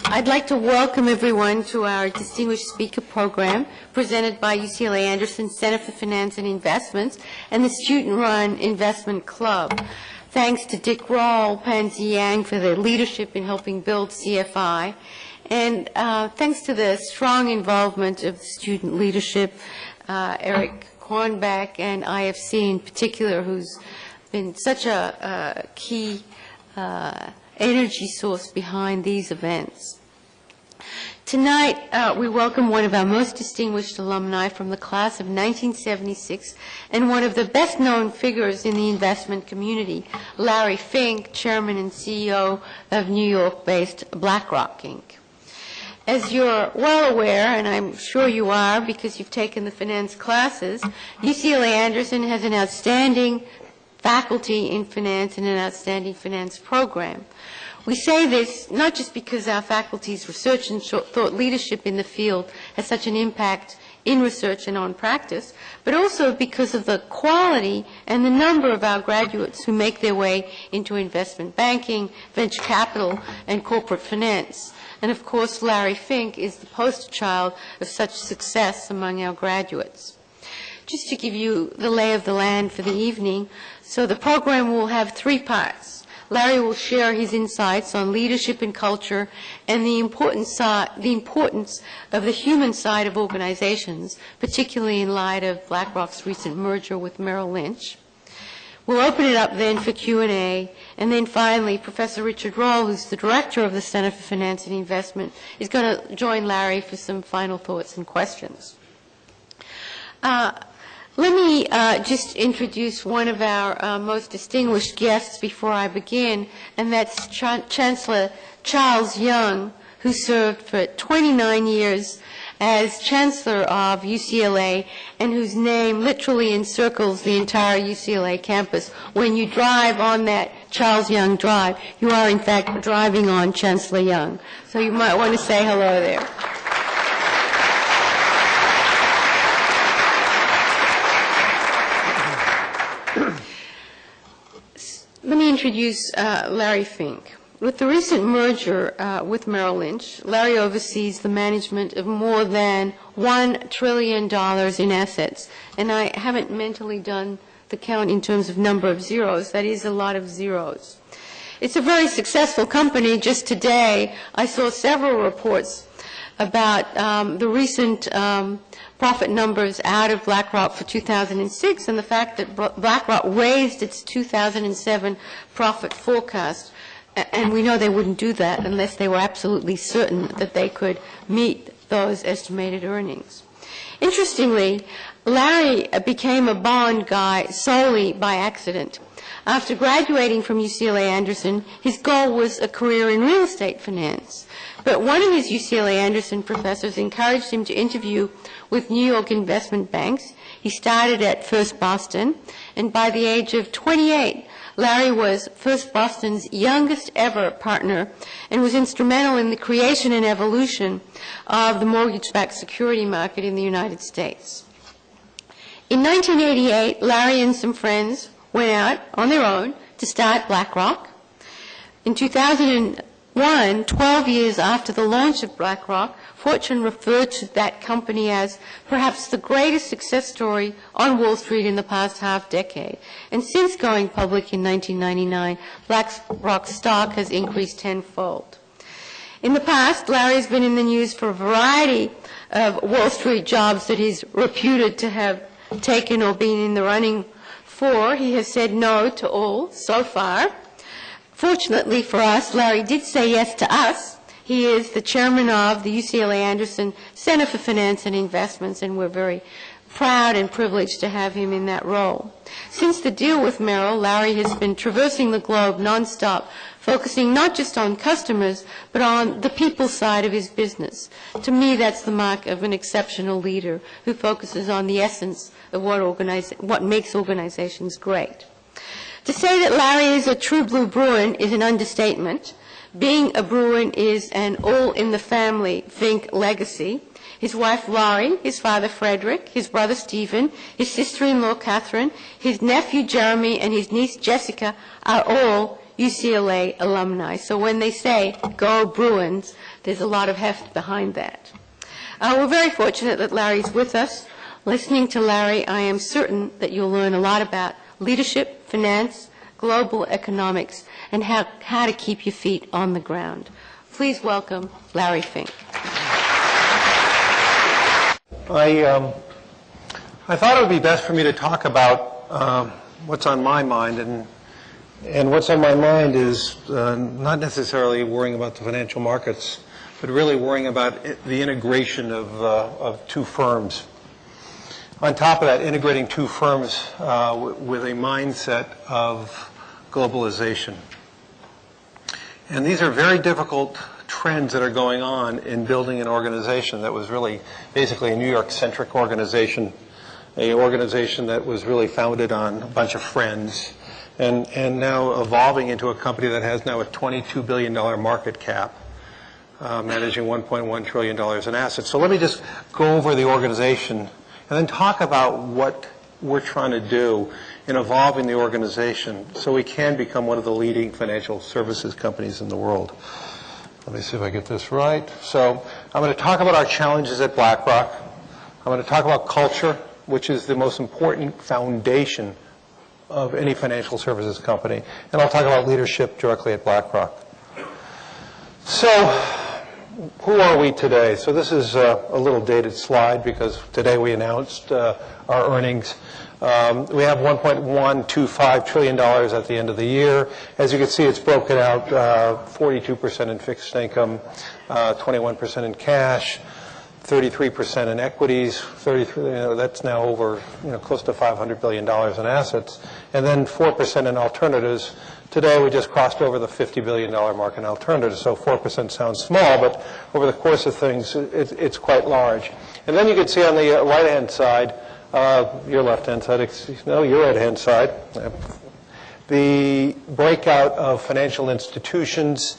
I'd like to welcome everyone to our Distinguished Speaker Program presented by UCLA Anderson Center for Finance and Investments and the Student-Run Investment Club. Thanks to Dick Roll, Pansy Yang for their leadership in helping build CFI, and thanks to the strong involvement of the student leadership, Eric Kornbach and IFC in particular, who's been such a key energy source behind these events. Tonight, we welcome one of our most distinguished alumni from the class of 1976 and one of the best-known figures in the investment community, Larry Fink, Chairman and CEO of New York-based BlackRock, Inc. As you're well aware, and I'm sure you are because you've taken the finance classes, UCLA Anderson has an outstanding faculty in finance and an outstanding finance program. We say this not just because our faculty's research and thought leadership in the field has such an impact in research and on practice, but also because of the quality and the number of our graduates who make their way into investment banking, venture capital, and corporate finance. And of course, Larry Fink is the poster child of such success among our graduates. Just to give you the lay of the land for the evening, so the program will have three parts. Larry will share his insights on leadership and culture and the importance of the human side of organizations, particularly in light of BlackRock's recent merger with Merrill Lynch. We'll open it up then for Q&A, and then finally Professor Richard Roll, who's the director of the Center for Finance and Investment, is going to join Larry for some final thoughts and questions. Let me just introduce one of our most distinguished guests before I begin, and that's Chancellor Charles Young, who served for 29 years as Chancellor of UCLA and whose name literally encircles the entire UCLA campus. When you drive on that Charles Young Drive, you are in fact driving on Chancellor Young. So you might want to say hello there. Let me introduce Larry Fink. With the recent merger with Merrill Lynch, Larry oversees the management of more than $1 trillion in assets. And I haven't mentally done the count in terms of number of zeros. That is a lot of zeros. It's a very successful company. Just today, I saw several reports about the recent profit numbers out of BlackRock for 2006 and the fact that BlackRock raised its 2007 profit forecast. And we know they wouldn't do that unless they were absolutely certain that they could meet those estimated earnings. Interestingly, Larry became a bond guy solely by accident. After graduating from UCLA Anderson, his goal was a career in real estate finance. But one of his UCLA Anderson professors encouraged him to interview with New York investment banks. He started at First Boston, and by the age of 28, Larry was First Boston's youngest ever partner and was instrumental in the creation and evolution of the mortgage-backed security market in the United States. In 1988, Larry and some friends went out on their own to start BlackRock. In 2001, 12 years after the launch of BlackRock, Fortune referred to that company as perhaps the greatest success story on Wall Street in the past half-decade. And since going public in 1999, BlackRock's stock has increased tenfold. In the past, Larry's been in the news for a variety of Wall Street jobs that he's reputed to have taken or been in the running for. He has said no to all so far. Fortunately for us, Larry did say yes to us. He is the chairman of the UCLA Anderson Center for Finance and Investments, and we're very proud and privileged to have him in that role. Since the deal with Merrill, Larry has been traversing the globe nonstop, focusing not just on customers, but on the people side of his business. To me, that's the mark of an exceptional leader who focuses on the essence of what makes organizations great. To say that Larry is a true blue Bruin is an understatement. Being a Bruin is an all-in-the-family Fink legacy. His wife Laurie, his father Frederick, his brother Stephen, his sister-in-law Catherine, his nephew Jeremy, and his niece Jessica are all UCLA alumni. So when they say, "Go Bruins," There's a lot of heft behind that. We're very fortunate that Larry's with us. Listening to Larry, I am certain that you'll learn a lot about leadership, finance, global economics, and how to keep your feet on the ground. Please welcome Larry Fink. I thought it would be best for me to talk about what's on my mind, and what's on my mind is not necessarily worrying about the financial markets, but really worrying about the integration of two firms. On top of that, integrating two firms with a mindset of globalization. And these are very difficult trends that are going on in building an organization that was really basically a New York-centric organization, an organization that was really founded on a bunch of friends, and now evolving into a company that has now a $22 billion market cap, managing $1.1 trillion in assets. So let me just go over the organization and then talk about what we're trying to do in evolving the organization so we can become one of the leading financial services companies in the world. Let me see if I get this right. So I'm going to talk about our challenges at BlackRock. I'm going to talk about culture, which is the most important foundation of any financial services company. And I'll talk about leadership directly at BlackRock. So who are we today? So this is a little dated slide because today we announced our earnings. We have $1.125 trillion at the end of the year. As you can see, it's broken out 42% in fixed income, 21% in cash, 33% in equities, 33, that's now over, close to $500 billion in assets, and then 4% in alternatives. Today we just crossed over the $50 billion mark in alternatives, so 4% sounds small, but over the course of things, it's quite large. And then you can see on the right-hand side, your left-hand side, no, your right-hand side, the breakout of financial institutions,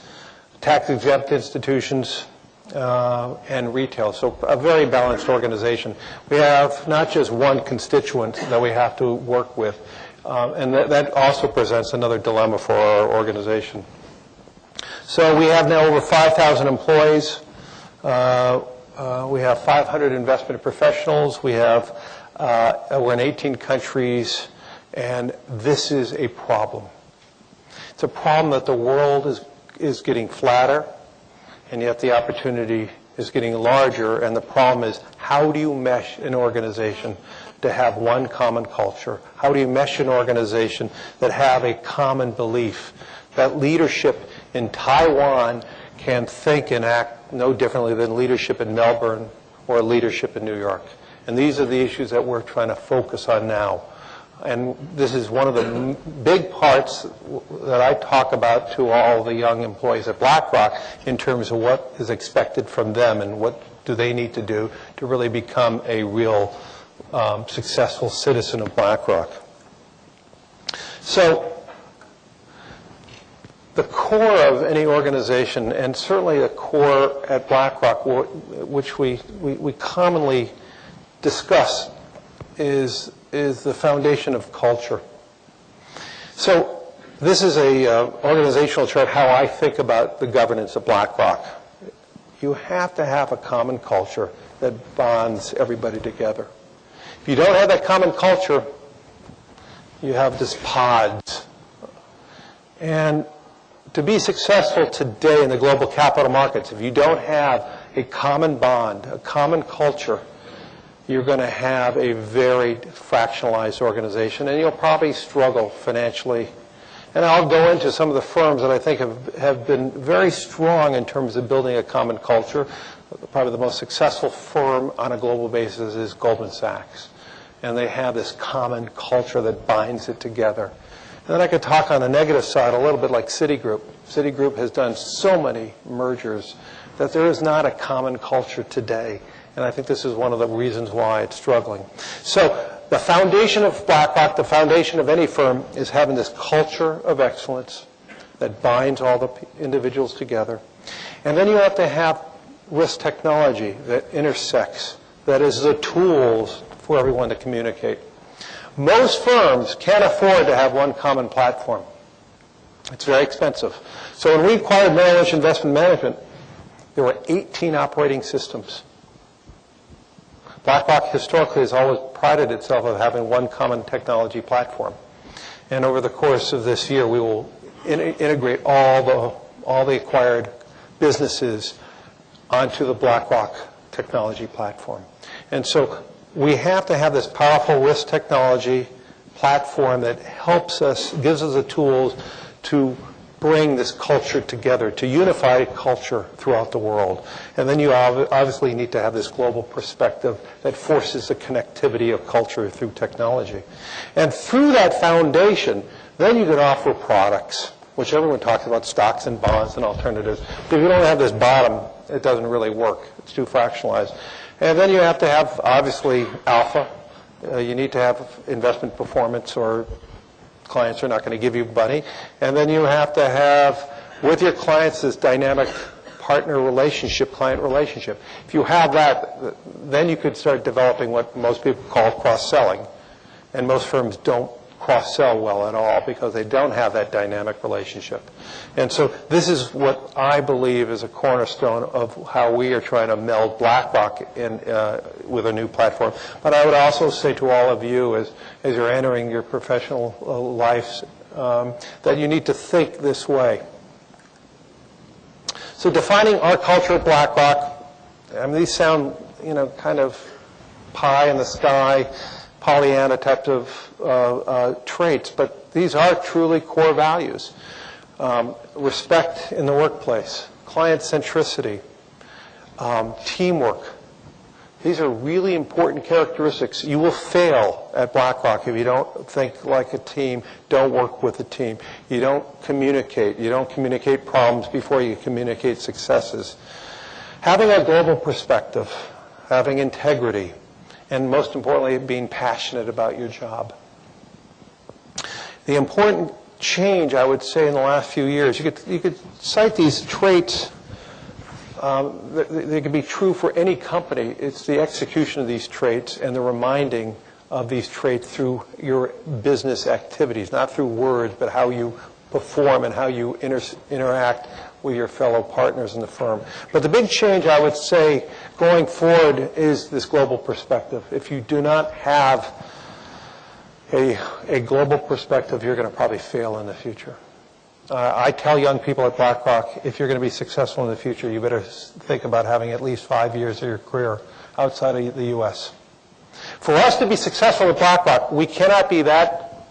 tax-exempt institutions, and retail. So a very balanced organization. We have not just one constituent that we have to work with, and that also presents another dilemma for our organization. So we have now over 5,000 employees. We have 500 investment professionals. We're in 18 countries, and this is a problem. It's a problem that the world is getting flatter, and yet the opportunity is getting larger, and the problem is, how do you mesh an organization to have one common culture? How do you mesh an organization that have a common belief that leadership in Taiwan can think and act no differently than leadership in Melbourne or leadership in New York? And these are the issues that we're trying to focus on now. And this is one of the big parts that I talk about to all the young employees at BlackRock in terms of what is expected from them and what do they need to do to really become a real successful citizen of BlackRock. So the core of any organization, and certainly the core at BlackRock, which we commonly discuss, is the foundation of culture. So this is a organizational chart, how I think about the governance of BlackRock. You have to have a common culture that bonds everybody together. If you don't have that common culture, you have just pods. And to be successful today in the global capital markets, if you don't have a common bond, a common culture, you're going to have a very fractionalized organization, and you'll probably struggle financially. And I'll go into some of the firms that I think have been very strong in terms of building a common culture. Probably the most successful firm on a global basis is Goldman Sachs. And they have this common culture that binds it together. And then I could talk on the negative side a little bit like Citigroup. Citigroup has done so many mergers that there is not a common culture today. And I think this is one of the reasons why it's struggling. So the foundation of BlackRock, the foundation of any firm, is having this culture of excellence that binds all the individuals together. And then you have to have risk technology that intersects, that is the tools for everyone to communicate. Most firms can't afford to have one common platform. It's very expensive. So when we acquired Merrill Lynch Investment Management, There were 18 operating systems. BlackRock historically has always prided itself on having one common technology platform. And over the course of this year, we will integrate all the acquired businesses onto the BlackRock technology platform. And so we have to have this powerful risk technology platform that helps us, gives us the tools to bring this culture together, to unify culture throughout the world. And then you obviously need to have this global perspective that forces the connectivity of culture through technology. And through that foundation, then you can offer products, which everyone talks about, stocks and bonds and alternatives. But if you don't have this bottom, it doesn't really work. It's too fractionalized. And then you have to have, obviously, alpha. You need to have investment performance, or clients are not going to give you money. And then you have to have, with your clients, this dynamic partner relationship, client relationship. If you have that, then you could start developing what most people call cross-selling. And most firms don't cross-sell well at all because they don't have that dynamic relationship. And so this is what I believe is a cornerstone of how we are trying to meld BlackRock in, with a new platform. But I would also say to all of you as you're entering your professional lives that you need to think this way. So defining our culture at BlackRock, I mean, these sound, kind of pie in the sky, Pollyanna type of traits, but these are truly core values. Respect in the workplace, client centricity, teamwork. These are really important characteristics. You will fail at BlackRock if you don't think like a team, don't work with a team. You don't communicate. You don't communicate problems before you communicate successes. Having a global perspective, having integrity, and most importantly, being passionate about your job. The important change, I would say, in the last few years, you could cite these traits. They could be true for any company. It's the execution of these traits and the reminding of these traits through your business activities, not through words, but how you perform and how you interact with your fellow partners in the firm. But the big change, I would say, going forward is this global perspective. If you do not have a global perspective, you're going to probably fail in the future. I tell young people at BlackRock, if you're going to be successful in the future, you better think about having at least 5 years of your career outside of the U.S. For us to be successful at BlackRock, we cannot be that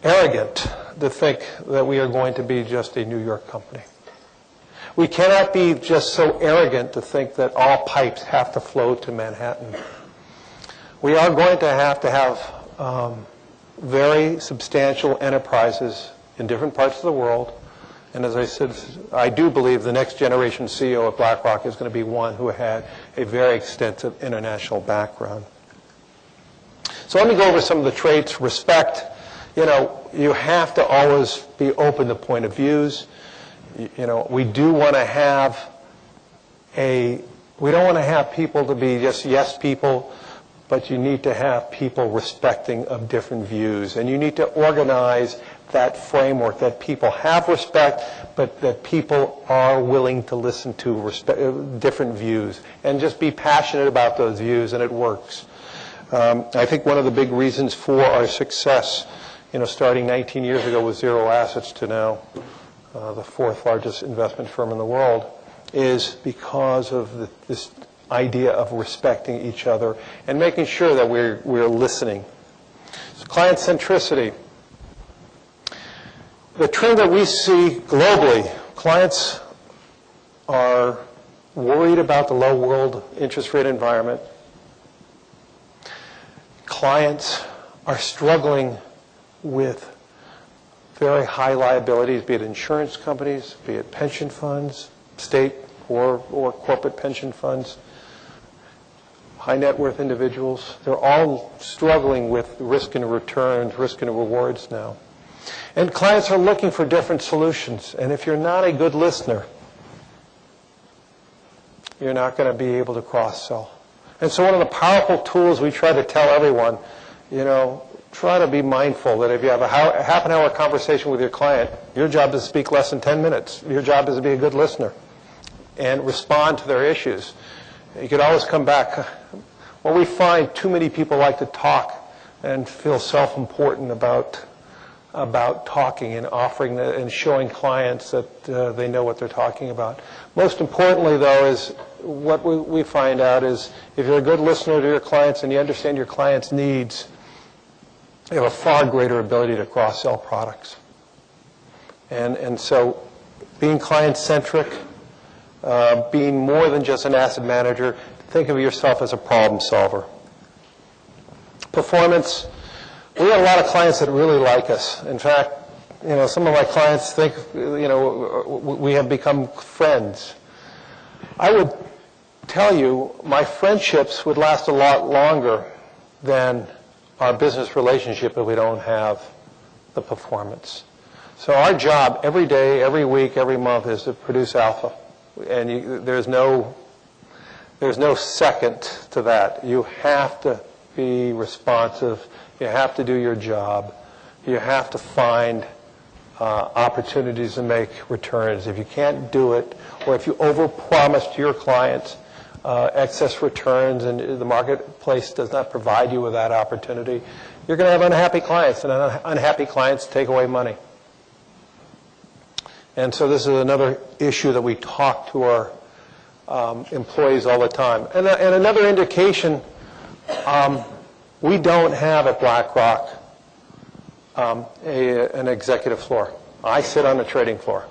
arrogant to think that we are going to be just a New York company. We cannot be just so arrogant to think that all pipes have to flow to Manhattan. We are going to have very substantial enterprises in different parts of the world. And as I said, I do believe the next generation CEO of BlackRock is going to be one who had a very extensive international background. So let me go over some of the traits. Respect. You have to always be open to point of views. We do want to have we don't want to have people to be just yes people, but you need to have people respecting of different views. And you need to organize that framework that people have respect, but that people are willing to listen to different views. And just be passionate about those views, and it works. I think one of the big reasons for our success, starting 19 years ago with zero assets to now the fourth largest investment firm in the world, is because of this idea of respecting each other and making sure that we're listening. So client centricity. The trend that we see globally, clients are worried about the low world interest rate environment. Clients are struggling with very high liabilities, be it insurance companies, be it pension funds, state or corporate pension funds, high net worth individuals. They're all struggling with risk and returns, risk and rewards now. And clients are looking for different solutions. And if you're not a good listener, you're not going to be able to cross-sell. And so one of the powerful tools we try to tell everyone, try to be mindful that if you have a half an hour conversation with your client, your job is to speak less than 10 minutes. Your job is to be a good listener. and respond to their issues. You could always come back. Well, we find too many people like to talk and feel self-important about talking and offering and showing clients that they know what they're talking about. Most importantly, though, is what we find out is if you're a good listener to your clients and you understand your clients' needs, you have a far greater ability to cross-sell products. And so being client-centric, being more than just an asset manager, think of yourself as a problem solver. Performance. We have a lot of clients that really like us. In fact, some of my clients think, we have become friends. I would tell you my friendships would last a lot longer than our business relationship if we don't have the performance. So our job every day, every week, every month is to produce alpha. And there's no second to that. You have to be responsive. You have to do your job. You have to find opportunities to make returns. If you can't do it, or if you overpromise to your clients excess returns and the marketplace does not provide you with that opportunity, you're going to have unhappy clients, and unhappy clients take away money. And so this is another issue that we talk to our employees all the time. And another indication, we don't have at BlackRock an executive floor. I sit on the trading floor.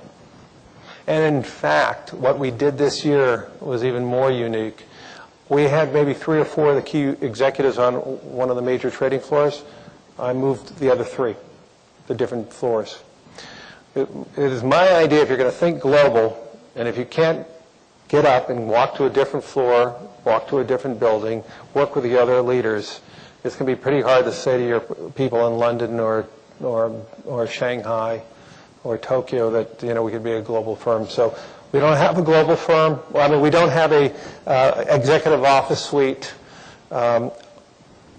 And in fact, what we did this year was even more unique. We had maybe 3 or 4 of the key executives on one of the major trading floors. I moved the other 3, the different floors. It is my idea, if you're going to think global, and if you can't get up and walk to a different floor, walk to a different building, work with the other leaders, it's going to be pretty hard to say to your people in London or Shanghai or Tokyo that we could be a global firm. So we don't have a global firm. Well, I mean, we don't have a executive office suite. All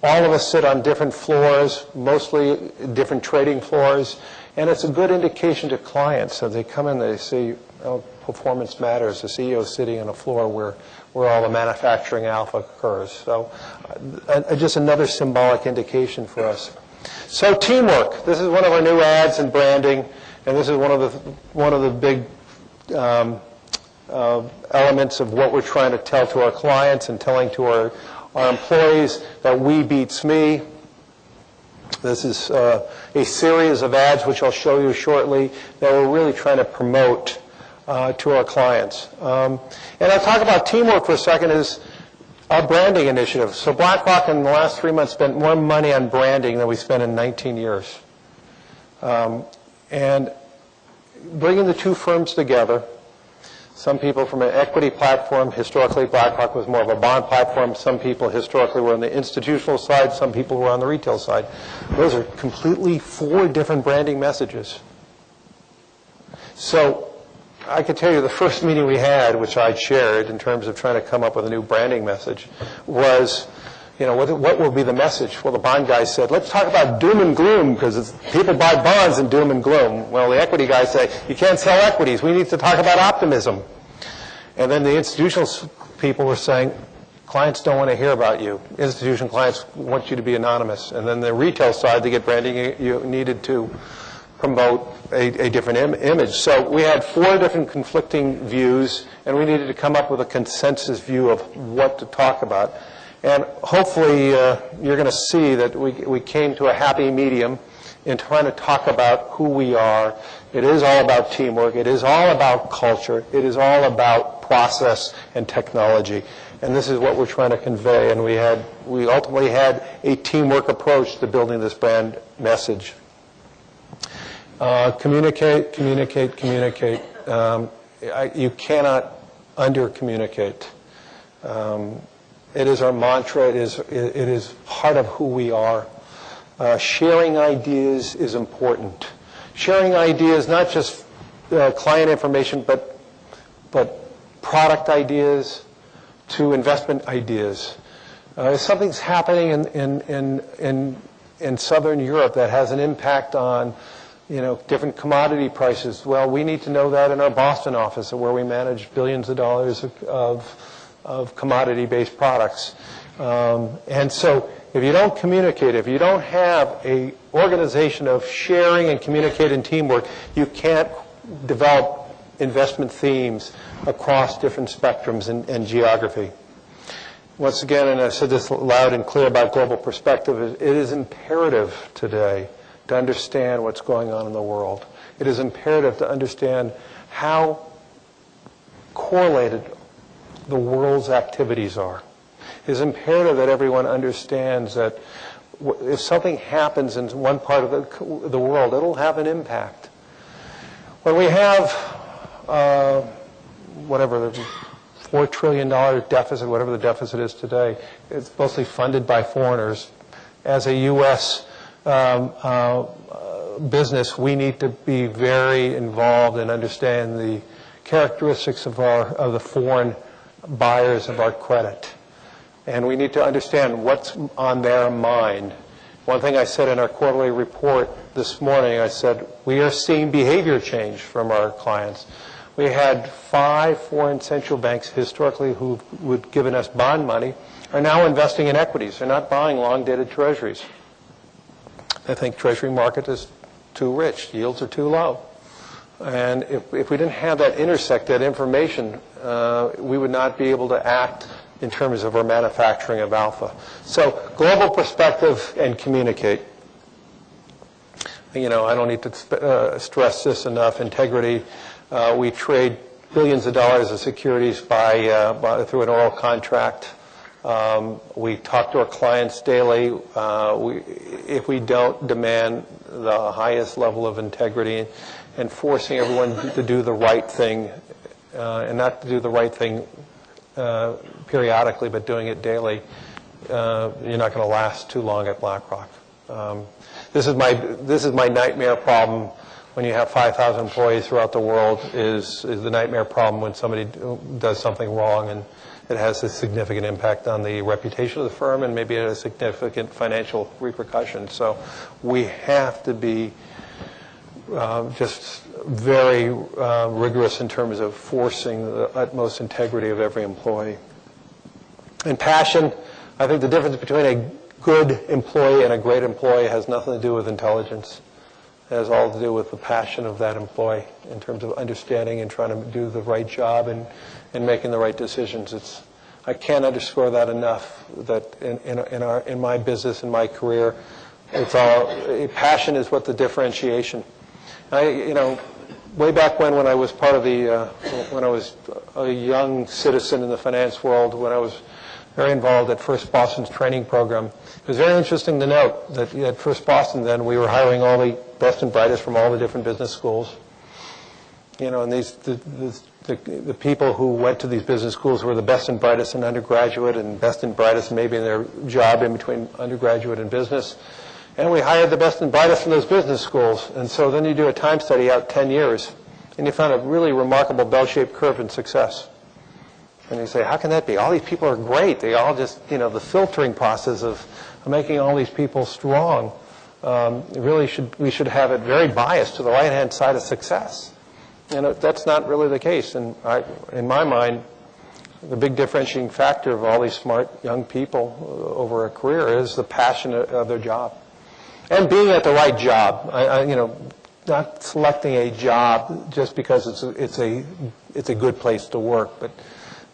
of us sit on different floors, mostly different trading floors, and it's a good indication to clients. So they come in, they see, performance matters. The CEO is sitting on a floor where all the manufacturing alpha occurs. So just another symbolic indication for us. So teamwork. This is one of our new ads and branding, and this is one of the big elements of what we're trying to tell to our clients and telling to our employees, that we beats me. This is a series of ads, which I'll show you shortly, that we're really trying to promote to our clients. And I'll talk about teamwork for a second, is our branding initiative. So BlackRock in the last 3 months spent more money on branding than we spent in 19 years. And bringing the two firms together, some people from an equity platform, historically BlackRock was more of a bond platform, some people historically were on the institutional side, some people were on the retail side. Those are completely 4 different branding messages. So I could tell you the first meeting we had, which I shared in terms of trying to come up with a new branding message, was, what will be the message? Well, the bond guy said, let's talk about doom and gloom, because people buy bonds in doom and gloom. Well, the equity guys say, you can't sell equities. We need to talk about optimism. And then the institutional people were saying, clients don't want to hear about you. Institutional clients want you to be anonymous. And then the retail side, to get branding, you needed to promote a different image. So we had 4 different conflicting views, and we needed to come up with a consensus view of what to talk about. And hopefully you're going to see that we came to a happy medium in trying to talk about who we are. It is all about teamwork. It is all about culture. It is all about process and technology. And this is what we're trying to convey. And we ultimately had a teamwork approach to building this brand message. Communicate, communicate, communicate. You cannot under-communicate. It is our mantra. It is part of who we are. Sharing ideas is important. Sharing ideas, not just client information, but product ideas to investment ideas. If something's happening in Southern Europe that has an impact on different commodity prices. Well, we need to know that in our Boston office where we manage billions of dollars of commodity-based products. And so if you don't communicate, if you don't have an organization of sharing and communicating teamwork, you can't develop investment themes across different spectrums and geography. Once again, and I said this loud and clear about global perspective, it is imperative today to understand what's going on in the world. It is imperative to understand how correlated the world's activities are. It is imperative that everyone understands that if something happens in one part of the world, it'll have an impact. When we have, whatever, the $4 trillion deficit, whatever the deficit is today, it's mostly funded by foreigners. As a U.S. Business, we need to be very involved and understand the characteristics of the foreign buyers of our credit. And we need to understand what's on their mind. One thing I said in our quarterly report this morning, I said, we are seeing behavior change from our clients. We had 5 foreign central banks historically who would given us bond money are now investing in equities. They're not buying long-dated treasuries. They think treasury market is too rich. Yields are too low. And if we didn't have that intersect, that information, we would not be able to act in terms of our manufacturing of alpha. So global perspective and communicate. I don't need to stress this enough. Integrity. We trade billions of dollars of securities through an oral contract. We talk to our clients daily. If we don't demand the highest level of integrity and forcing everyone to do the right thing, and not to do the right thing periodically, but doing it daily, you're not going to last too long at BlackRock. This is my nightmare problem when you have 5,000 employees throughout the world. Is the nightmare problem when somebody does something wrong and it has a significant impact on the reputation of the firm and maybe it has significant financial repercussions. So we have to be just very rigorous in terms of forcing the utmost integrity of every employee. And passion, I think the difference between a good employee and a great employee has nothing to do with intelligence. It has all to do with the passion of that employee in terms of understanding and trying to do the right job and making the right decisions. I can't underscore that enough, that in my business, in my career, passion is what the differentiation. Way back when I was part of when I was a young citizen in the finance world, when I was very involved at First Boston's training program, it was very interesting to note that at First Boston then we were hiring all the best and brightest from all the different business schools. And the people who went to these business schools were the best and brightest in undergraduate and best and brightest maybe in their job in between undergraduate and business. And we hired the best and brightest from those business schools. And so then you do a time study out 10 years, and you found a really remarkable bell-shaped curve in success. And you say, how can that be? All these people are great. They all just, the filtering process of making all these people strong, we should have it very biased to the right-hand side of success. And that's not really the case. And in my mind, the big differentiating factor of all these smart young people over a career is the passion of their job. And being at the right job, not selecting a job just because it's a good place to work, but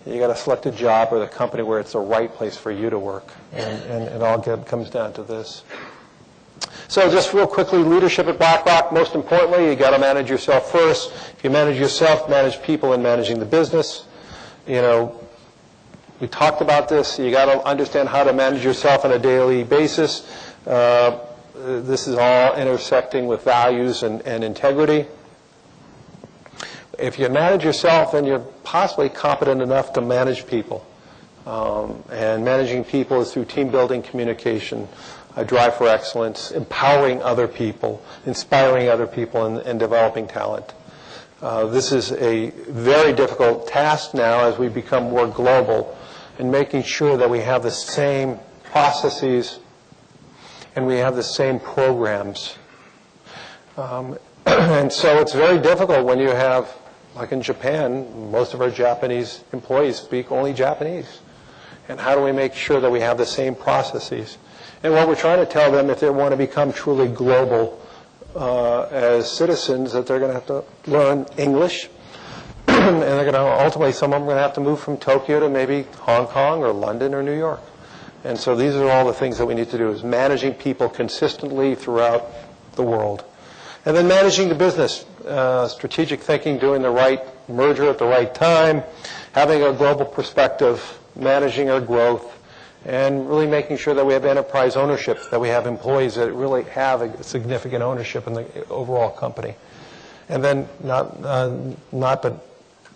you got to select a job or the company where it's the right place for you to work, and it all comes down to this. So just real quickly, leadership at BlackRock. Most importantly, you got to manage yourself first. If you manage yourself, manage people in managing the business. We talked about this. You got to understand how to manage yourself on a daily basis. This is all intersecting with values and integrity. If you manage yourself, then you're possibly competent enough to manage people. And managing people is through team building, communication, a drive for excellence, empowering other people, inspiring other people, and developing talent. This is a very difficult task now as we become more global, in making sure that we have the same processes and we have the same programs. And so it's very difficult when you have, like in Japan, most of our Japanese employees speak only Japanese. And how do we make sure that we have the same processes? And what we're trying to tell them, if they want to become truly global as citizens, that they're going to have to learn English. And they're going to, ultimately, some of them are going to have to move from Tokyo to maybe Hong Kong or London or New York. And so these are all the things that we need to do, is managing people consistently throughout the world. And then managing the business, strategic thinking, doing the right merger at the right time, having a global perspective, managing our growth, and really making sure that we have enterprise ownership, that we have employees that really have a significant ownership in the overall company. And then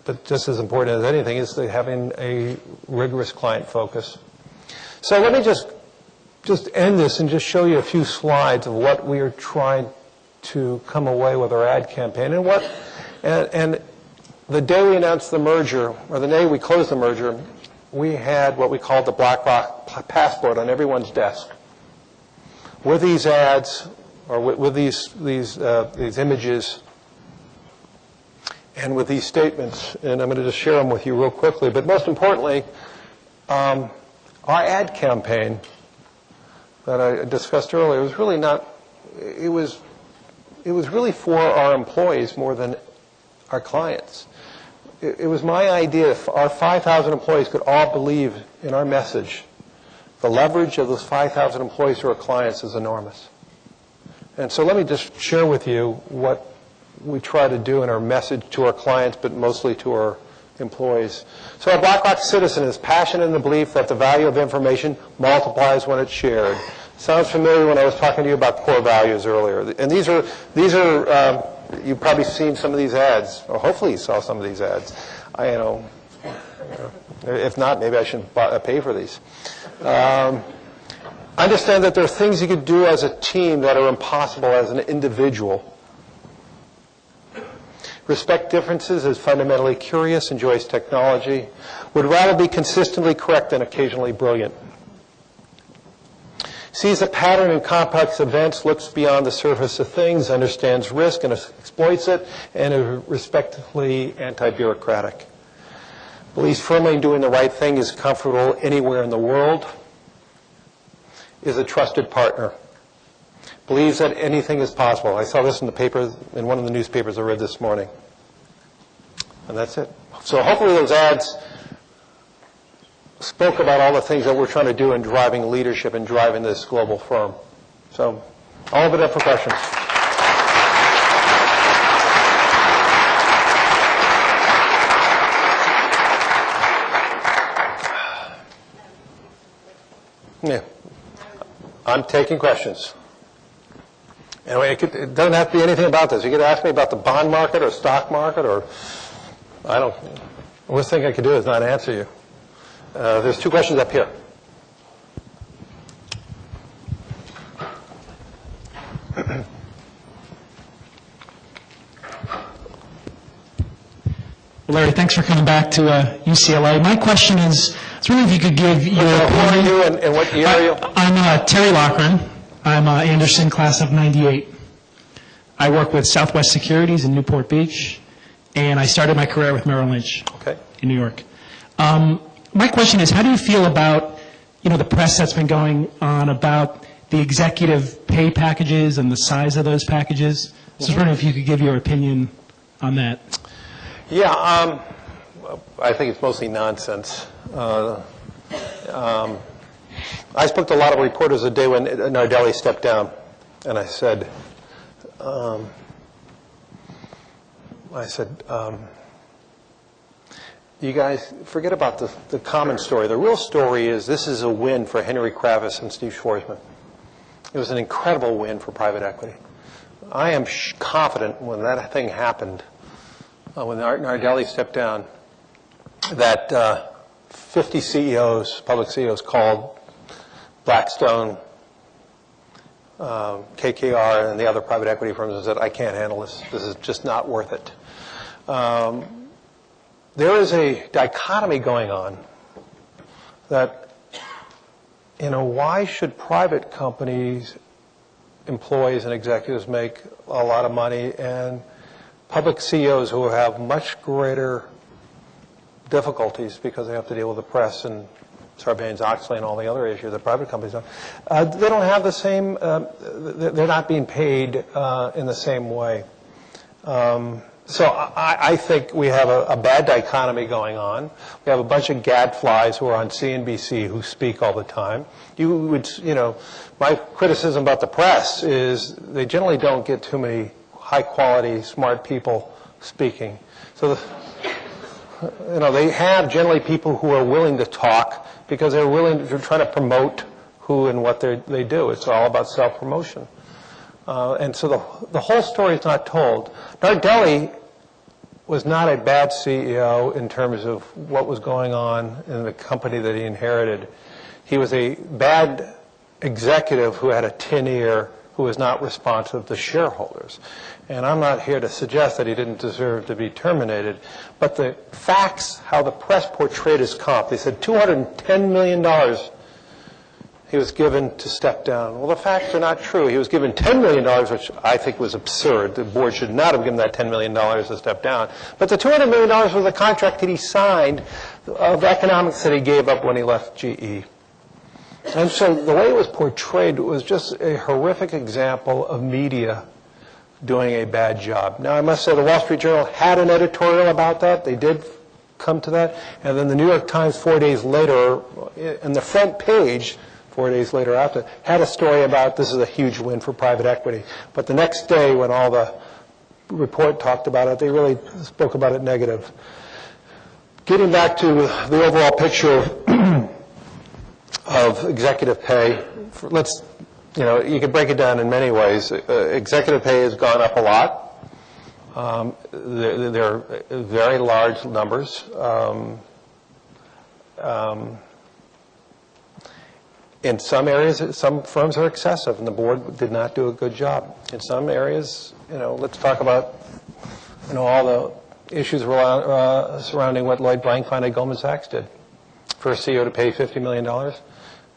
but just as important as anything is having a rigorous client focus. So let me just end this and just show you a few slides of what we are trying to come away with our ad campaign. And the day we announced the merger, or the day we closed the merger, we had what we called the BlackRock passport on everyone's desk. With these ads, or with these images, and with these statements, and I'm going to just share them with you real quickly. But most importantly, our ad campaign that I discussed earlier was really not. It was really for our employees more than our clients. It was my idea if our 5,000 employees could all believe in our message, the leverage of those 5,000 employees to our clients is enormous. And so let me just share with you what we try to do in our message to our clients, but mostly to our employees. So a BlackRock citizen is passionate in the belief that the value of information multiplies when it's shared. Sounds familiar when I was talking to you about core values earlier. And these are you've probably seen some of these ads, or hopefully you saw some of these ads. If not, maybe I should pay for these. Understand that there are things you could do as a team that are impossible as an individual. Respect differences, is fundamentally curious, enjoys technology, would rather be consistently correct than occasionally brilliant. Sees a pattern in complex events, looks beyond the surface of things, understands risk and exploits it, and is respectfully anti-bureaucratic. Believes firmly in doing the right thing, is comfortable anywhere in the world, is a trusted partner. Believes that anything is possible. I saw this in the paper, in one of the newspapers I read this morning. And that's it. So hopefully those ads spoke about all the things that we're trying to do in driving leadership and driving this global firm. So I'll open it up for questions. Yeah. I'm taking questions. Anyway, it doesn't have to be anything about this. You could ask me about the bond market or stock market, or the worst thing I could do is not answer you. There's two questions up here. Larry, thanks for coming back to UCLA. My question is, I was wondering if you could give your opinion. Who are you and what year are you? I'm Terry Loughran. I'm Anderson, class of 98. I work with Southwest Securities in Newport Beach, and I started my career with Merrill Lynch in New York. My question is, how do you feel about, the press that's been going on about the executive pay packages and the size of those packages? I was wondering if you could give your opinion on that. Yeah, I think it's mostly nonsense. I spoke to a lot of reporters the day when Nardelli stepped down, and I said, you guys, forget about the common story. The real story is this is a win for Henry Kravis and Steve Schwarzman. It was an incredible win for private equity. I am confident when that thing happened, when Nardelli stepped down, that 50 CEOs, public CEOs, called Blackstone, KKR, and the other private equity firms and said, I can't handle this. This is just not worth it. There is a dichotomy going on that, why should private companies employees and executives make a lot of money, and public CEOs who have much greater difficulties because they have to deal with the press and Sarbanes-Oxley and all the other issues that private companies don't. They don't have the same, they're not being paid in the same way. So I think we have a bad dichotomy going on. We have a bunch of gadflies who are on CNBC who speak all the time. My criticism about the press is they generally don't get too many high-quality, smart people speaking. So, they have generally people who are willing to talk because they're willing to try to promote who and what they do. It's all about self-promotion. And so the whole story is not told. Nardelli was not a bad CEO in terms of what was going on in the company that he inherited. He was a bad executive who had a tin ear, who was not responsive to shareholders. And I'm not here to suggest that he didn't deserve to be terminated, but the facts, how the press portrayed his comp, they said $210 million he was given to step down. Well, the facts are not true. He was given $10 million, which I think was absurd. The board should not have given that $10 million to step down. But the $200 million was the contract that he signed of economics that he gave up when he left GE. And so the way it was portrayed was just a horrific example of media doing a bad job. Now, I must say the Wall Street Journal had an editorial about that. They did come to that. And then the New York Times 4 days later, in the front page, 4 days later after, had a story about this is a huge win for private equity. But the next day when all the report talked about it, they really spoke about it negative. Getting back to the overall picture of executive pay, you could break it down in many ways. Executive pay has gone up a lot. They're very large numbers. In some areas, some firms are excessive, and the board did not do a good job. In some areas, let's talk about, all the issues surrounding what Lloyd Blankfein at Goldman Sachs did. For a CEO to pay $50 million.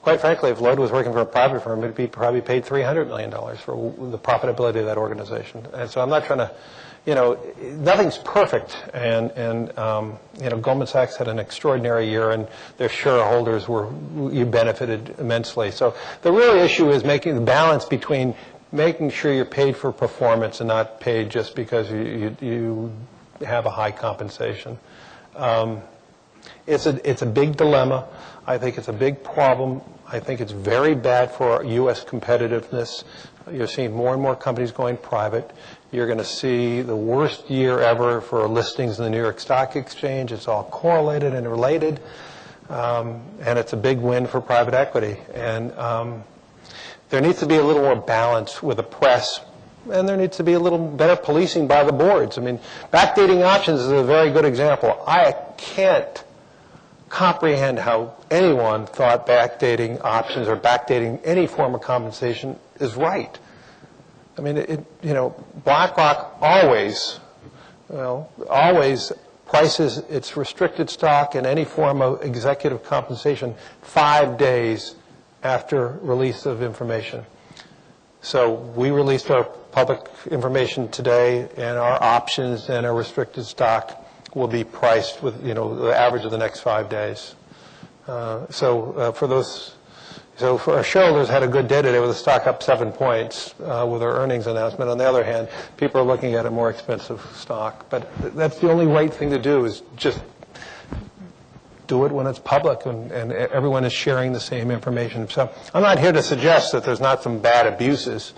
Quite frankly, if Lloyd was working for a private firm, he'd be probably paid $300 million for the profitability of that organization. And so I'm not trying to, nothing's perfect. And Goldman Sachs had an extraordinary year, and their shareholders you benefited immensely. So the real issue is making the balance between making sure you're paid for performance and not paid just because you have a high compensation. It's a big dilemma. I think it's a big problem. I think it's very bad for U.S. competitiveness. You're seeing more and more companies going private. You're going to see the worst year ever for listings in the New York Stock Exchange. It's all correlated and related. And it's a big win for private equity. And there needs to be a little more balance with the press, and there needs to be a little better policing by the boards. I mean, backdating options is a very good example. I can't comprehend how anyone thought backdating options or backdating any form of compensation is right. I mean, BlackRock always prices its restricted stock and any form of executive compensation 5 days after release of information. So we released our public information today, and our options and our restricted stock will be priced with, the average of the next 5 days. So for our shareholders had a good day today with the stock up 7 points with our earnings announcement. On the other hand, people are looking at a more expensive stock. But that's the only right thing to do, is just do it when it's public and everyone is sharing the same information. So I'm not here to suggest that there's not some bad abuses,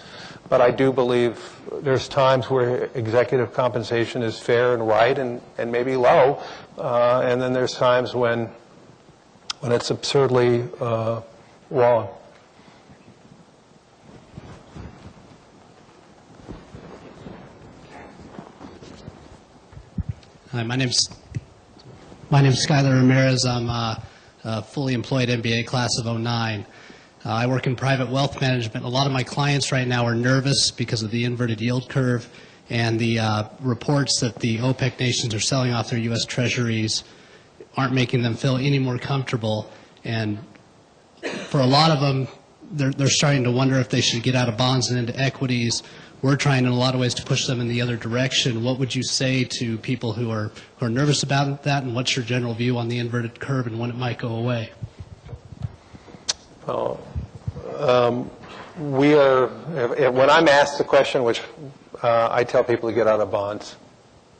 but I do believe there's times where executive compensation is fair and right and maybe low, and then there's times when it's absurdly wrong. Hi, my name's Skylar Ramirez. I'm a fully employed MBA class of 09. I work in private wealth management. A lot of my clients right now are nervous because of the inverted yield curve and the reports that the OPEC nations are selling off their U.S. treasuries aren't making them feel any more comfortable. And for a lot of them, they're starting to wonder if they should get out of bonds and into equities. We're trying in a lot of ways to push them in the other direction. What would you say to people who are nervous about that, and what's your general view on the inverted curve and when it might go away? Well, we are, when I'm asked the question, which I tell people to get out of bonds,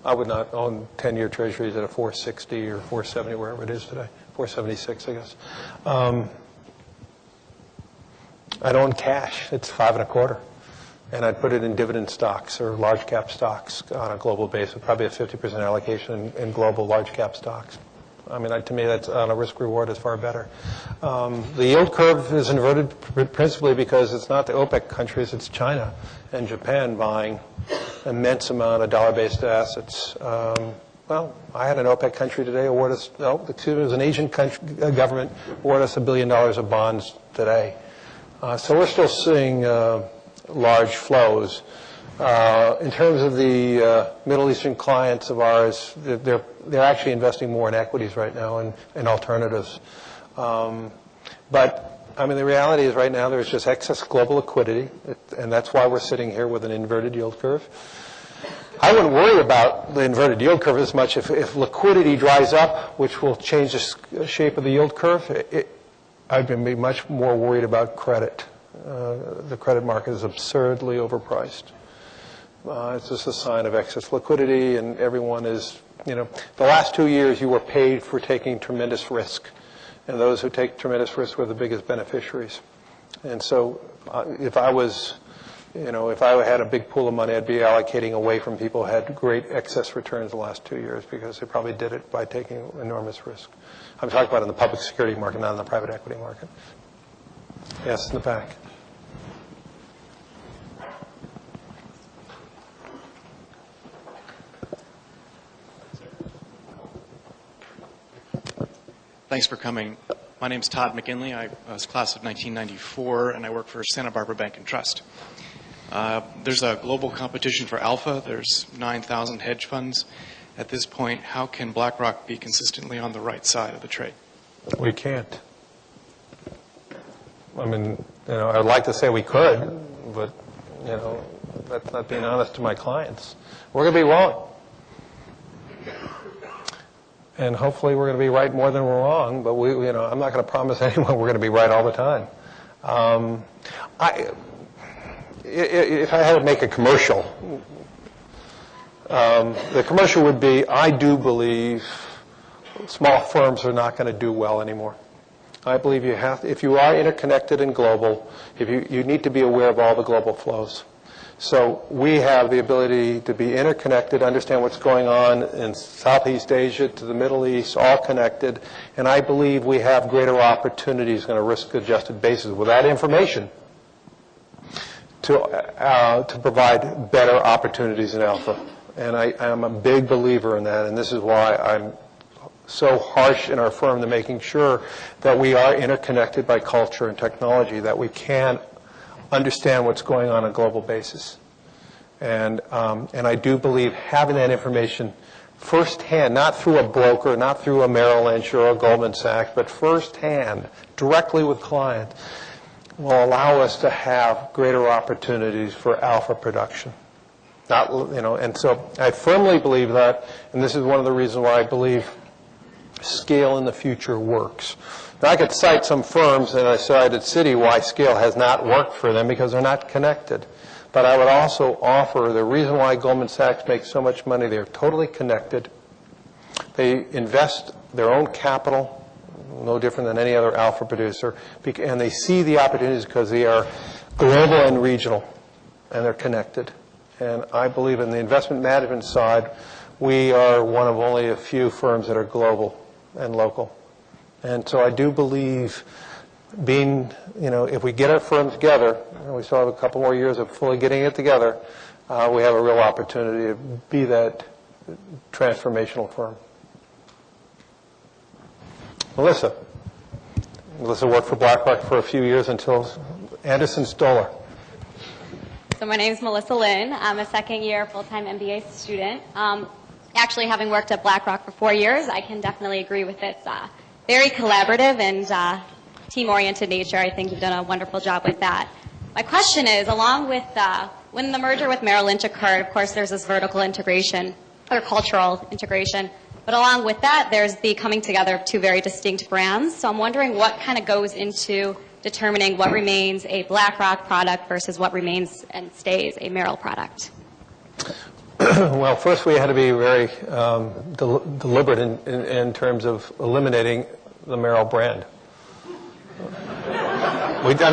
I would not own 10-year treasuries at a 460 or 470, wherever it is today, 476, I guess. I'd own cash. It's 5.25%. And I'd put it in dividend stocks or large cap stocks on a global basis, probably a 50% allocation in global large cap stocks. I mean, to me, that's on a risk reward is far better. The yield curve is inverted principally because it's not the OPEC countries, it's China and Japan buying immense amount of dollar-based assets. Well, I had an OPEC country today award us, it was an Asian country, government award us $1 billion of bonds today. So we're still seeing large flows. In terms of the Middle Eastern clients of ours, they're actually investing more in equities right now and alternatives. But I mean, the reality is right now there's just excess global liquidity, and that's why we're sitting here with an inverted yield curve. I wouldn't worry about the inverted yield curve as much if liquidity dries up, which will change the shape of the yield curve. I'd be much more worried about credit. The credit market is absurdly overpriced. It's just a sign of excess liquidity, and everyone is, the last 2 years you were paid for taking tremendous risk, and those who take tremendous risk were the biggest beneficiaries. And so if I was, if I had a big pool of money, I'd be allocating away from people who had great excess returns the last 2 years because they probably did it by taking enormous risk. I'm talking about in the public security market, not in the private equity market. Yes, in the back. Thanks for coming. My name's Todd McGinley. I was class of 1994, and I work for Santa Barbara Bank and Trust. There's a global competition for alpha. There's 9,000 hedge funds. At this point, how can BlackRock be consistently on the right side of the trade? We can't. I mean, I'd like to say we could, but, that's not being honest to my clients. We're going to be wrong. And hopefully we're going to be right more than we're wrong, but I'm not going to promise anyone we're going to be right all the time. If I had to make a commercial, the commercial would be, I do believe small firms are not going to do well anymore. I believe you have, if you are interconnected and global, you need to be aware of all the global flows. So we have the ability to be interconnected, understand what's going on in Southeast Asia to the Middle East, all connected, and I believe we have greater opportunities on a risk-adjusted basis with that information to provide better opportunities in alpha. And I am a big believer in that, and this is why I'm so harsh in our firm to making sure that we are interconnected by culture and technology, that we can understand what's going on a global basis. And I do believe having that information firsthand, not through a broker, not through a Merrill Lynch or a Goldman Sachs, but firsthand, directly with clients, will allow us to have greater opportunities for alpha production. And so I firmly believe that, and this is one of the reasons why I believe scale in the future works. Now, I could cite some firms, and I cited Citi, why scale has not worked for them because they're not connected. But I would also offer the reason why Goldman Sachs makes so much money, they're totally connected. They invest their own capital, no different than any other alpha producer, and they see the opportunities because they are global and regional, and they're connected. And I believe in the investment management side, we are one of only a few firms that are global and local. And so I do believe being, if we get our firms together, and we still have a couple more years of fully getting it together, we have a real opportunity to be that transformational firm. Melissa worked for BlackRock for a few years until Anderson stole her. So my name is Melissa Lynn. I'm a second-year full-time MBA student. Actually, having worked at BlackRock for 4 years, I can definitely agree with this. Very collaborative and team-oriented nature. I think you've done a wonderful job with that. My question is, along with when the merger with Merrill Lynch occurred, of course, there's this vertical integration or cultural integration. But along with that, there's the coming together of two very distinct brands. So I'm wondering what kind of goes into determining what remains a BlackRock product versus what remains and stays a Merrill product. Well, first we had to be very deliberate in terms of eliminating the Merrill brand. We did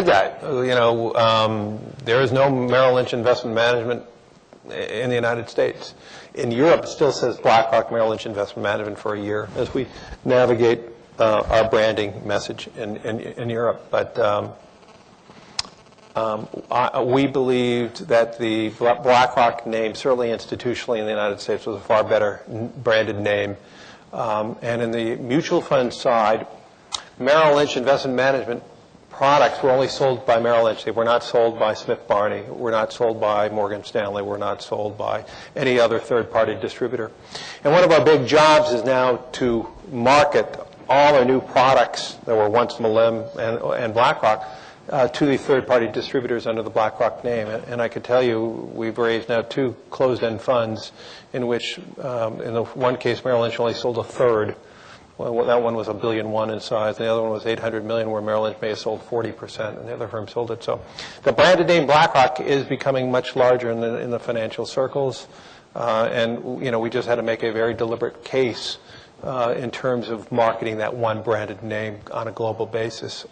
that. There is no Merrill Lynch Investment Management in the United States. In Europe, it still says BlackRock Merrill Lynch Investment Management for a year as we navigate our branding message in Europe. But we believed that the BlackRock name, certainly institutionally in the United States, was a far better branded name. And in the mutual fund side, Merrill Lynch Investment Management products were only sold by Merrill Lynch. They were not sold by Smith Barney, were not sold by Morgan Stanley, were not sold by any other third-party distributor. And one of our big jobs is now to market all our new products that were once Milim and BlackRock to the third-party distributors under the BlackRock name. And I could tell you we've raised now 2 closed-end funds in which, in the one case, Merrill Lynch only sold a third. Well, that one was $1.1 billion in size. The other one was $800 million, where Merrill Lynch may have sold 40%, and the other firm sold it. So the branded name BlackRock is becoming much larger in the financial circles. And we just had to make a very deliberate case in terms of marketing that one branded name on a global basis.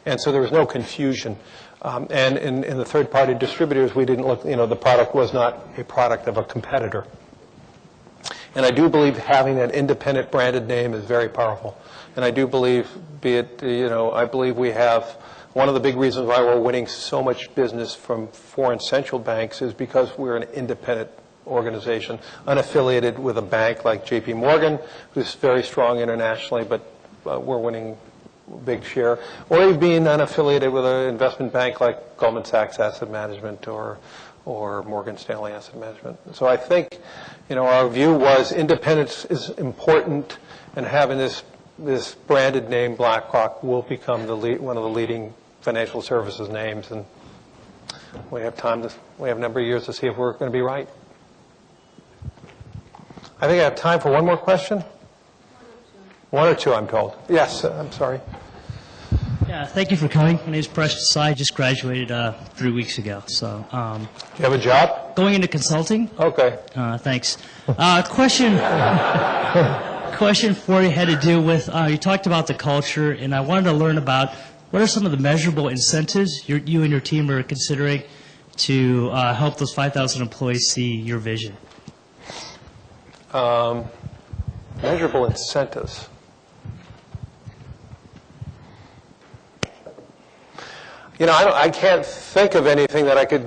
And so there was no confusion. And in the third-party distributors, we didn't look, the product was not a product of a competitor. And I do believe having that independent branded name is very powerful. And I do believe, I believe we have, one of the big reasons why we're winning so much business from foreign central banks is because we're an independent organization, unaffiliated with a bank like JP Morgan, who's very strong internationally, but we're winning a big share. Or even being unaffiliated with an investment bank like Goldman Sachs Asset Management or Morgan Stanley Asset Management. So I think, our view was independence is important, and having this branded name BlackRock will become one of the leading financial services names. And we have a number of years to see if we're going to be right. I think I have time for one more question. One or two, I'm told. Yes, I'm sorry. Yeah, thank you for coming. My name is Precious Desai. I just graduated 3 weeks ago. So, do you have a job? Going into consulting. Okay. Thanks. Question for you had to do with, you talked about the culture, and I wanted to learn about what are some of the measurable incentives you and your team are considering to help those 5,000 employees see your vision? Measurable incentives. I can't think of anything that I could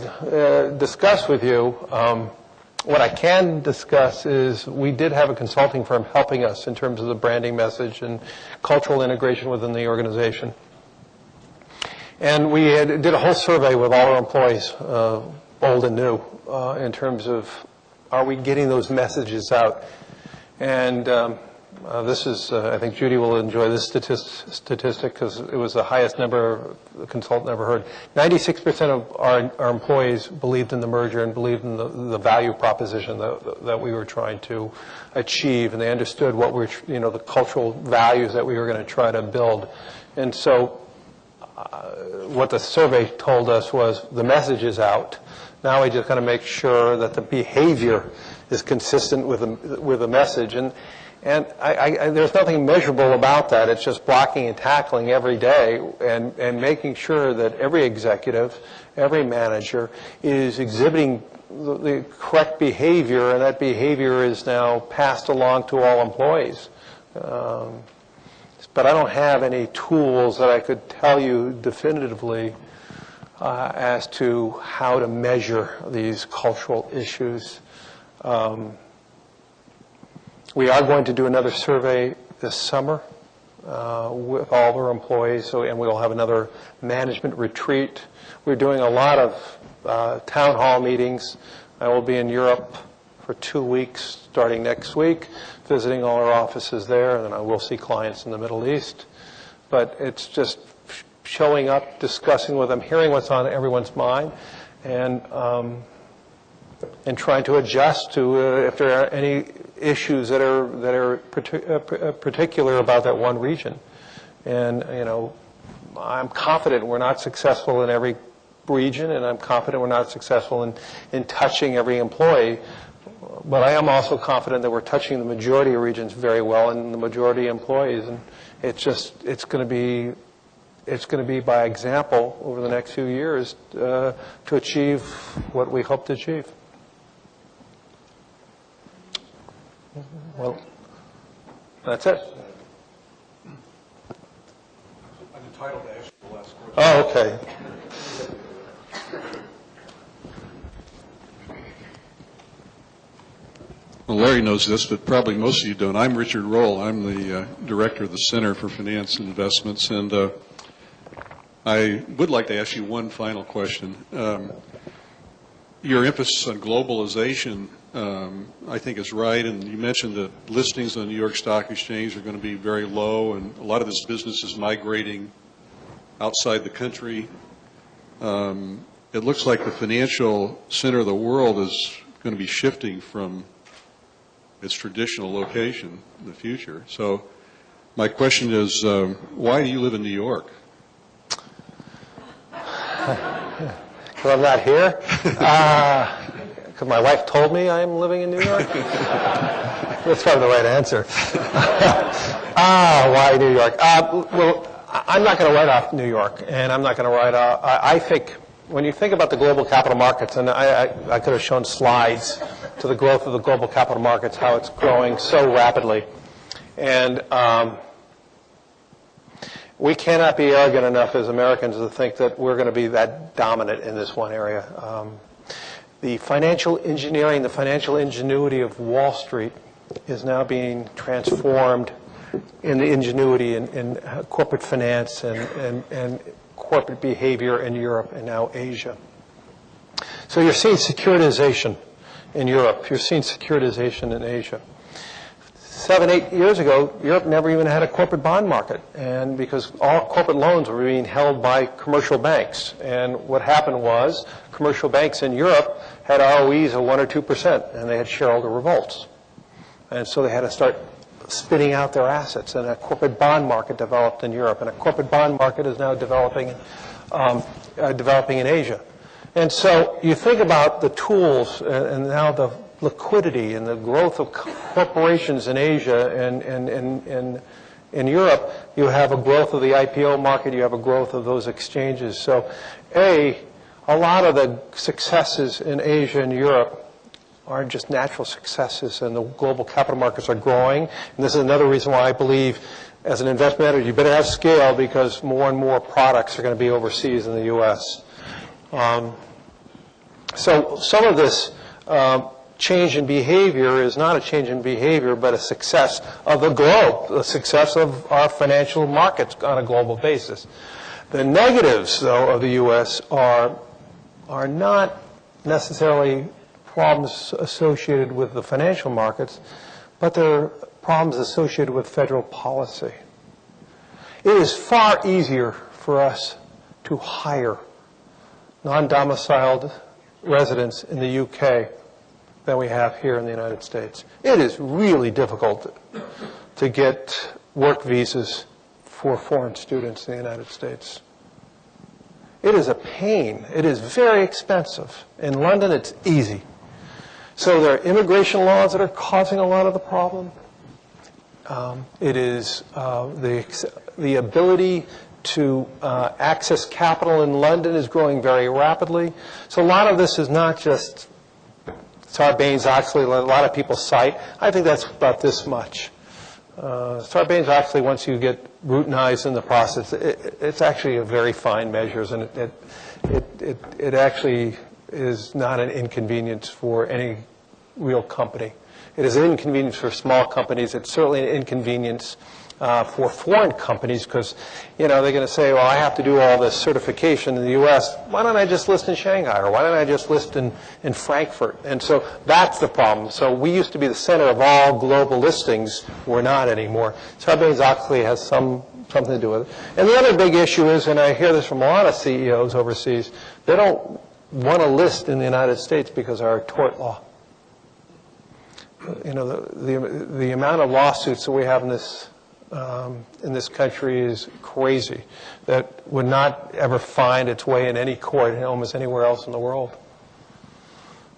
discuss with you. What I can discuss is we did have a consulting firm helping us in terms of the branding message and cultural integration within the organization. And we did a whole survey with all our employees, old and new, in terms of are we getting those messages out. And this is, I think Judy will enjoy this statistic because it was the highest number the consultant ever heard. 96% of our employees believed in the merger and believed in the value proposition that we were trying to achieve, and they understood what the cultural values that we were going to try to build. And so what the survey told us was the message is out. Now we just got to make sure that the behavior is consistent with the message. And there's nothing measurable about that. It's just blocking and tackling every day and making sure that every executive, every manager is exhibiting the correct behavior, and that behavior is now passed along to all employees. But I don't have any tools that I could tell you definitively as to how to measure these cultural issues. We are going to do another survey this summer with all of our employees, and we will have another management retreat. We're doing a lot of town hall meetings. I will be in Europe for 2 weeks starting next week, visiting all our offices there, and then I will see clients in the Middle East. But it's just showing up, discussing with them, hearing what's on everyone's mind, and trying to adjust to if there are any issues that are particular about that one region. And, you know, I'm confident we're not successful in every region, and I'm confident we're not successful in touching every employee. But I am also confident that we're touching the majority of regions very well and the majority of employees. And it's going to be by example over the next few years to achieve what we hope to achieve. Well, that's it. I'm entitled to ask you the last question. Oh, okay. Well, Larry knows this, but probably most of you don't. I'm Richard Roll. I'm the director of the Center for Finance and Investments, and I would like to ask you one final question. Your emphasis on globalization, I think, is right, and you mentioned that listings on the New York Stock Exchange are going to be very low, and a lot of this business is migrating outside the country. It looks like the financial center of the world is going to be shifting from its traditional location in the future. So my question is, why do you live in New York? Because I'm not here? Because my wife told me I'm living in New York? That's probably the right answer. Why New York? Well, I'm not going to write off New York, and I'm not going to write off. I think when you think about the global capital markets, and I could have shown slides to the growth of the global capital markets, how it's growing so rapidly. And we cannot be arrogant enough as Americans to think that we're going to be that dominant in this one area. The financial engineering, the financial ingenuity of Wall Street is now being transformed in the ingenuity in corporate finance and corporate behavior in Europe and now Asia. So you're seeing securitization in Europe. You're seeing securitization in Asia. 7, 8 years ago, Europe never even had a corporate bond market, and because all corporate loans were being held by commercial banks. And what happened was commercial banks in Europe had ROEs of 1 or 2%, and they had shareholder revolts. And so they had to start spitting out their assets, and a corporate bond market developed in Europe, and a corporate bond market is now developing in Asia. And so you think about the tools and now the liquidity and the growth of corporations in Asia and in Europe. You have a growth of the IPO market. You have a growth of those exchanges. So, a lot of the successes in Asia and Europe are just natural successes, and the global capital markets are growing. And this is another reason why I believe, as an investment manager, you better have scale, because more and more products are going to be overseas in the U.S. So some of this change in behavior is not a change in behavior, but a success of the globe, the success of our financial markets on a global basis. The negatives, though, of the U.S. are not necessarily problems associated with the financial markets, but they're problems associated with federal policy. It is far easier for us to hire non-domiciled residents in the UK than we have here in the United States. It is really difficult to get work visas for foreign students in the United States. It is a pain. It is very expensive. In London, it's easy. So there are immigration laws that are causing a lot of the problem. It is the ability to access capital in London is growing very rapidly. So a lot of this is not just Sarbanes-Oxley, a lot of people cite. I think that's about this much. Sarbanes-Oxley, once you get routinized in the process, it's actually a very fine measures, and it actually is not an inconvenience for any real company. It is an inconvenience for small companies. It's certainly an inconvenience for foreign companies because, they're going to say, well, I have to do all this certification in the U.S. Why don't I just list in Shanghai, or why don't I just list in Frankfurt? And so that's the problem. So we used to be the center of all global listings. We're not anymore. Sarbanes-Oxley has something to do with it. And the other big issue is, and I hear this from a lot of CEOs overseas, they don't want to list in the United States because of our tort law. The amount of lawsuits that we have in this country is crazy, that would not ever find its way in any court almost anywhere else in the world.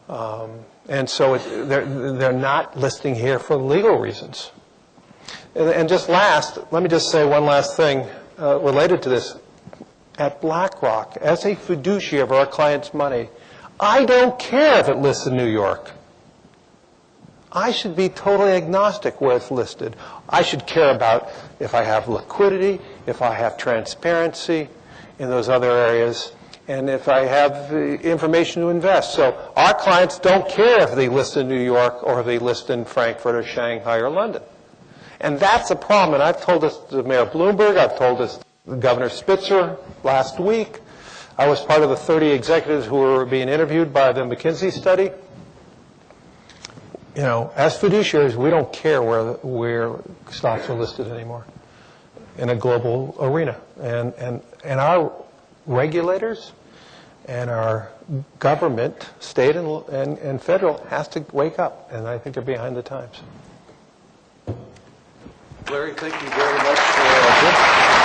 And so they're not listing here for legal reasons. And just last, let me just say one last thing related to this. At BlackRock, as a fiduciary of our clients' money, I don't care if it lists in New York. I should be totally agnostic where it's listed. I should care about if I have liquidity, if I have transparency in those other areas, and if I have information to invest. So our clients don't care if they list in New York or if they list in Frankfurt or Shanghai or London. And that's a problem. And I've told this to Mayor Bloomberg. I've told this to Governor Spitzer last week. I was part of the 30 executives who were being interviewed by the McKinsey study. As fiduciaries, we don't care where stocks are listed anymore in a global arena. And our regulators and our government, state and federal, has to wake up. And I think they're behind the times. Larry, thank you very much for